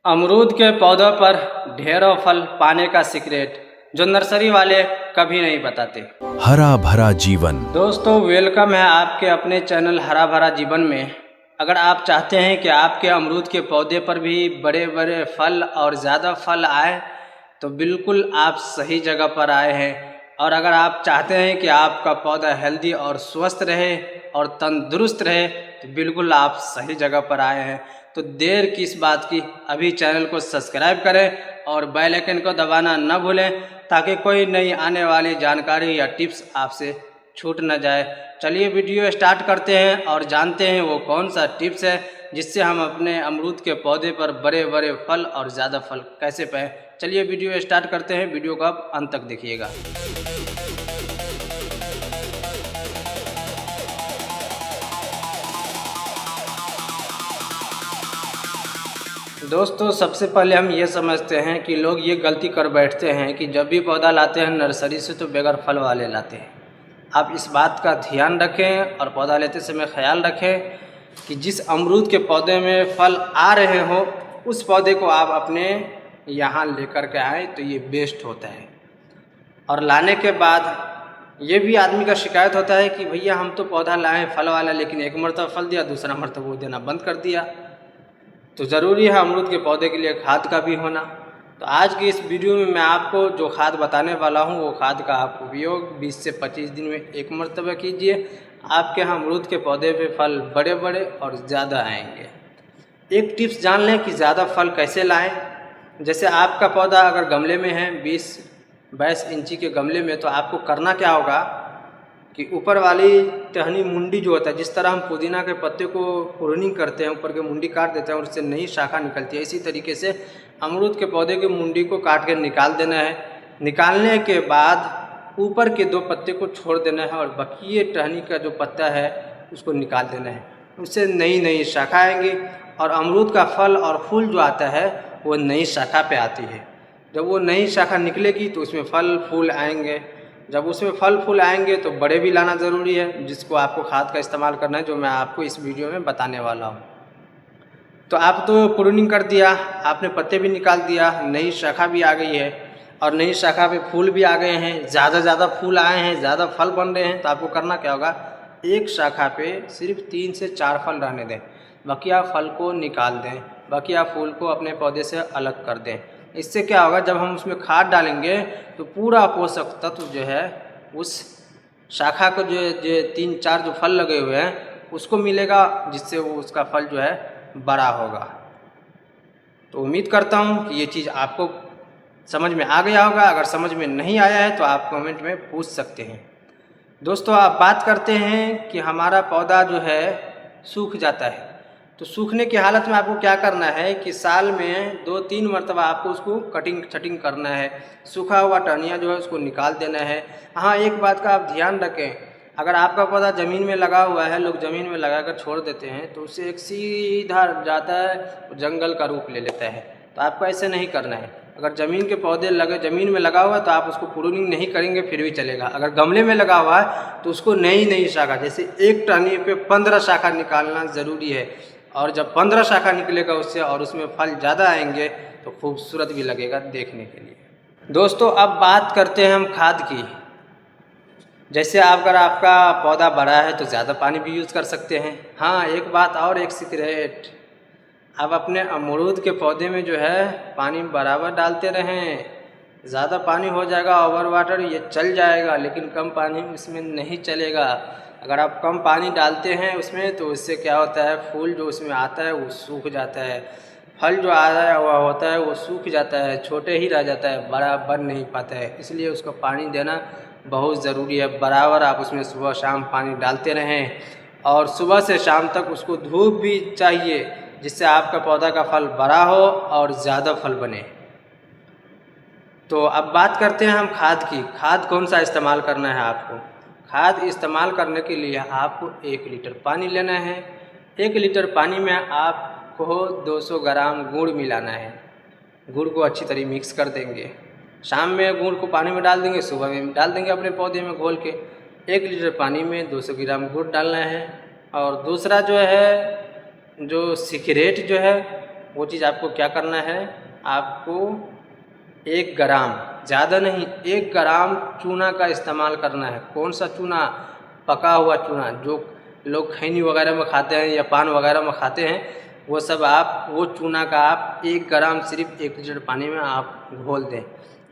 अमरूद के पौधों पर ढेरों फल पाने का सीक्रेट जो नर्सरी वाले कभी नहीं बताते। हरा भरा जीवन। दोस्तों वेलकम है आपके अपने चैनल हरा भरा जीवन में। अगर आप चाहते हैं कि आपके अमरूद के पौधे पर भी बड़े बड़े फल और ज़्यादा फल आए तो बिल्कुल आप सही जगह पर आए हैं। और अगर आप चाहते हैं कि आपका पौधा हेल्दी और स्वस्थ रहे और तंदुरुस्त रहे तो बिल्कुल आप सही जगह पर आए हैं। तो देर किस बात की, अभी चैनल को सब्सक्राइब करें और बेल आइकन को दबाना न भूलें ताकि कोई नई आने वाली जानकारी या टिप्स आपसे छूट न जाए। चलिए वीडियो स्टार्ट करते हैं और जानते हैं वो कौन सा टिप्स है जिससे हम अपने अमरूद के पौधे पर बड़े बड़े फल और ज़्यादा फल कैसे पाएँ। चलिए वीडियो स्टार्ट करते हैं, वीडियो को आप अंत तक देखिएगा। दोस्तों सबसे पहले हम ये समझते हैं कि लोग ये गलती कर बैठते हैं कि जब भी पौधा लाते हैं नर्सरी से तो बगैर फल वाले लाते हैं। आप इस बात का ध्यान रखें और पौधा लेते समय ख्याल रखें कि जिस अमरूद के पौधे में फल आ रहे हो उस पौधे को आप अपने यहाँ लेकर के आएँ तो ये बेस्ट होता है। और लाने के बाद ये भी आदमी का शिकायत होता है कि भैया हम तो पौधा लाए फल वाला, लेकिन एक मरतबा फल दिया, दूसरा मरतबा वो देना बंद कर दिया। तो ज़रूरी है अमरूद के पौधे के लिए खाद का भी होना। तो आज की इस वीडियो में मैं आपको जो खाद बताने वाला हूं वो खाद का आप उपयोग 20 से 25 दिन में एक मरतबा कीजिए। आपके यहाँ अमरूद के पौधे पे फल बड़े बड़े और ज़्यादा आएंगे। एक टिप्स जान लें कि ज़्यादा फल कैसे लाएं। जैसे आपका पौधा अगर गमले में है 20-22 इंची के गमले में, तो आपको करना क्या होगा कि ऊपर वाली टहनी मुंडी जो होता है, जिस तरह हम पुदीना के पत्ते को प्रूनिंग करते हैं, ऊपर के मुंडी काट देते हैं और उससे नई शाखा निकलती है, इसी तरीके से अमरूद के पौधे की मुंडी को काट के निकाल देना है। निकालने के बाद ऊपर के 2 पत्ते को छोड़ देना है और बाकी टहनी का जो पत्ता है उसको निकाल देना है। उससे नई नई शाखा आएंगी और अमरूद का फल और फूल जो आता है वो नई शाखा पे आती है। जब वो नई शाखा निकलेगी तो उसमें फल फूल आएंगे। जब उसमें फल फूल आएंगे तो बड़े भी लाना ज़रूरी है, जिसको आपको खाद का इस्तेमाल करना है, जो मैं आपको इस वीडियो में बताने वाला हूँ। तो आप तो प्रूनिंग कर दिया, आपने पत्ते भी निकाल दिया, नई शाखा भी आ गई है और नई शाखा पे फूल भी आ गए हैं, ज़्यादा फूल आए हैं, ज़्यादा फल बन रहे हैं। तो आपको करना क्या होगा, एक शाखा पे सिर्फ 3 से 4 फल रहने दें, बकिया फल को निकाल दें, बकिया फूल को अपने पौधे से अलग कर दें। इससे क्या होगा, जब हम उसमें खाद डालेंगे तो पूरा पोषक तत्व जो है उस शाखा को जो 3-4 जो फल लगे हुए हैं उसको मिलेगा, जिससे वो उसका फल जो है बड़ा होगा। तो उम्मीद करता हूँ कि ये चीज़ आपको समझ में आ गया होगा। अगर समझ में नहीं आया है तो आप कमेंट में पूछ सकते हैं। दोस्तों आप बात करते हैं कि हमारा पौधा जो है सूख जाता है, तो सूखने की हालत में आपको क्या करना है कि साल में 2-3 मरतबा आपको उसको कटिंग छटिंग करना है। सूखा हुआ टहनियाँ जो है उसको निकाल देना है। हाँ, एक बात का आप ध्यान रखें, अगर आपका पौधा ज़मीन में लगा हुआ है, लोग ज़मीन में लगाकर छोड़ देते हैं तो उससे एक सीधा जाता है, जंगल का रूप ले लेता है। तो आपको ऐसे नहीं करना है। अगर ज़मीन के पौधे लगे, ज़मीन में लगा हुआ है तो आप उसको प्रूनिंग नहीं करेंगे फिर भी चलेगा। अगर गमले में लगा हुआ है तो उसको नई शाखा, जैसे एक टहनी पे 15 शाखा निकालना ज़रूरी है। और जब 15 शाखा निकलेगा उससे और उसमें फल ज़्यादा आएंगे तो खूबसूरत भी लगेगा देखने के लिए। दोस्तों अब बात करते हैं हम खाद की। जैसे अगर आपका पौधा बड़ा है तो ज़्यादा पानी भी यूज़ कर सकते हैं। हाँ, एक बात और, एक सीक्रेट, आप अपने अमरूद के पौधे में जो है पानी बराबर डालते रहें। ज़्यादा पानी हो जाएगा, ओवर वाटर, ये चल जाएगा, लेकिन कम पानी इसमें नहीं चलेगा। अगर आप कम पानी डालते हैं उसमें तो उससे क्या होता है, फूल जो उसमें आता है वो सूख जाता है, फल जो आया हुआ होता है वो सूख जाता है, छोटे ही रह जाता है, बड़ा बन नहीं पाता है। इसलिए उसको पानी देना बहुत ज़रूरी है। बराबर आप उसमें सुबह शाम पानी डालते रहें और सुबह से शाम तक उसको धूप भी चाहिए, जिससे आपका पौधा का फल बड़ा हो और ज़्यादा फल बने। तो अब बात करते हैं हम खाद की। खाद कौन सा इस्तेमाल करना है आपको। खाद इस्तेमाल करने के लिए आपको 1 लीटर पानी लेना है। 1 लीटर पानी में आपको 200 ग्राम गुड़ मिलाना है। गुड़ को अच्छी तरह मिक्स कर देंगे। शाम में गुड़ को पानी में डाल देंगे, सुबह में डाल देंगे अपने पौधे में घोल के। 1 लीटर पानी में 200 ग्राम गुड़ डालना है। और दूसरा जो है, जो सीक्रेट जो है वो चीज़ आपको क्या करना है, आपको 1 ग्राम, ज़्यादा नहीं, 1 ग्राम चूना का इस्तेमाल करना है। कौन सा चूना? पका हुआ चूना, जो लोग खैनी वगैरह में खाते हैं या पान वगैरह में खाते हैं, वो सब आप वो चूना का आप 1 ग्राम सिर्फ 1 लीटर पानी में आप घोल दें।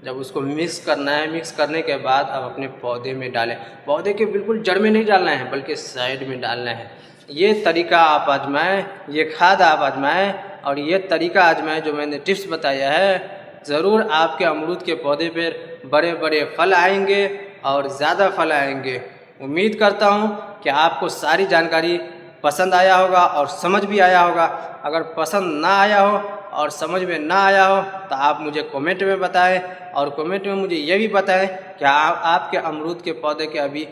जब उसको मिक्स करना है, मिक्स करने के बाद आप अपने पौधे में डालें। पौधे के बिल्कुल जड़ में नहीं डालना है, बल्कि साइड में डालना है। ये तरीका आप आजमाएं, ये खाद आप आजमाएं और ये तरीका आजमाएं जो मैंने टिप्स बताया है। ज़रूर आपके अमरूद के पौधे पर बड़े बड़े फल आएंगे और ज़्यादा फल आएंगे। उम्मीद करता हूँ कि आपको सारी जानकारी पसंद आया होगा और समझ भी आया होगा। अगर पसंद ना आया हो और समझ में ना आया हो तो आप मुझे कमेंट में बताएं और कमेंट में मुझे ये भी बताएं कि आपके अमरूद के पौधे के अभी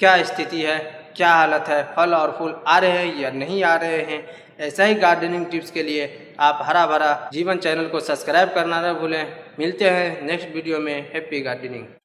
क्या स्थिति है, क्या हालत है, फल और फूल आ रहे हैं या नहीं आ रहे हैं। ऐसा ही गार्डनिंग टिप्स के लिए आप हरा भरा जीवन चैनल को सब्सक्राइब करना न भूलें। मिलते हैं नेक्स्ट वीडियो में। Happy gardening.